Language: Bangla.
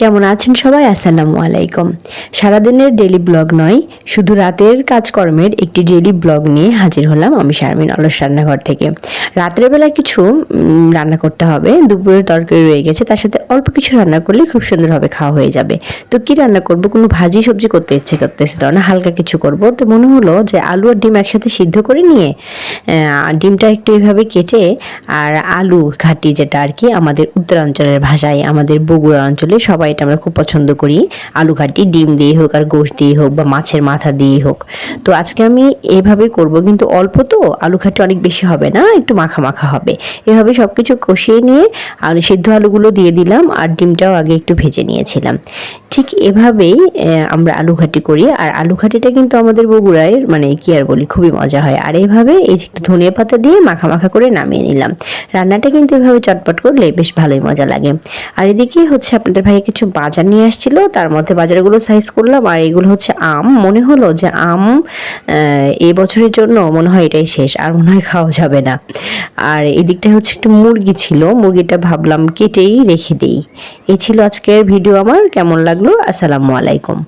কেমন আছেন সবাই? আসসালামু আলাইকুম। সারাদিনের ডেইলি ব্লগ নয়, শুধু রাতের কাজকর্মের একটি ডেইলি ব্লগ নিয়ে হাজির হলাম আমি শারমিন অলস রান্নাঘর থেকে। রাতের বেলা কিছু রান্না করতে হবে। দুপুরের তরকারি রয়ে গেছে, তার সাথে অল্প কিছু রান্না করলে খুব সুন্দরভাবে খাওয়া হয়ে যাবে। তো কি রান্না করব? কোনো ভাজি সবজি করতে ইচ্ছে করতেছিল না, হালকা কিছু করব। তো মনে হলো যে আলু আর ডিম একসাথে সিদ্ধ করে নিয়ে ডিমটা একটু এভাবে কেটে আর আলু ঘাটি, যেটা আর কি আমাদের উত্তরাঞ্চলের ভাষায়, আমাদের বগুড়া অঞ্চলে সবাই এটা আমরা খুব পছন্দ করি। আলু ঘাটি ডিম দিয়ে হোক আর গোশত দিয়ে হোক বা মাছের মাথা দিয়ে হোক। তো আজকে আমি এভাবে করব, কিন্তু অল্প তো, আলু ঘাটি অনেক বেশি হবে না, একটু মাখা মাখা হবে। এভাবে সব কিছু কষিয়ে নিয়ে সিদ্ধ আলুগুলো দিয়ে দিলাম আর ডিমটাও আগে একটু ভেজে নিয়েছিলাম। ঠিক এভাবেই আমরা আলু ঘাটি করি। আর আলু ঘাটিটা কিন্তু আমাদের বগুড়ায় মানে কি আর বলি, খুবই মজা হয়। আর এইভাবে এই যে একটু ধনিয়া পাতা দিয়ে মাখা মাখা করে নামিয়ে নিলাম। রান্নাটা কিন্তু এভাবে চটপট করলে বেশ ভালোই মজা লাগে। আর এদিকে হচ্ছে আপনাদের ভাই কিছু বাজার নিয়ে আসছিল, তার মধ্যে বাজারগুলো সাইজ করলাম। আর এগুলো হচ্ছে আম, মনে হলো যে আম এই বছরের জন্য মনে হয় এটাই শেষ, আর মনে হয় খাওয়া যাবে না। আর এদিকটা হচ্ছে একটু মুরগি ছিল, মুরগিটা ভাবলাম কেটেই রেখে দিই। এই ছিল আজকের ভিডিও আমার। কেমন লাগলো? আসসালামু আলাইকুম।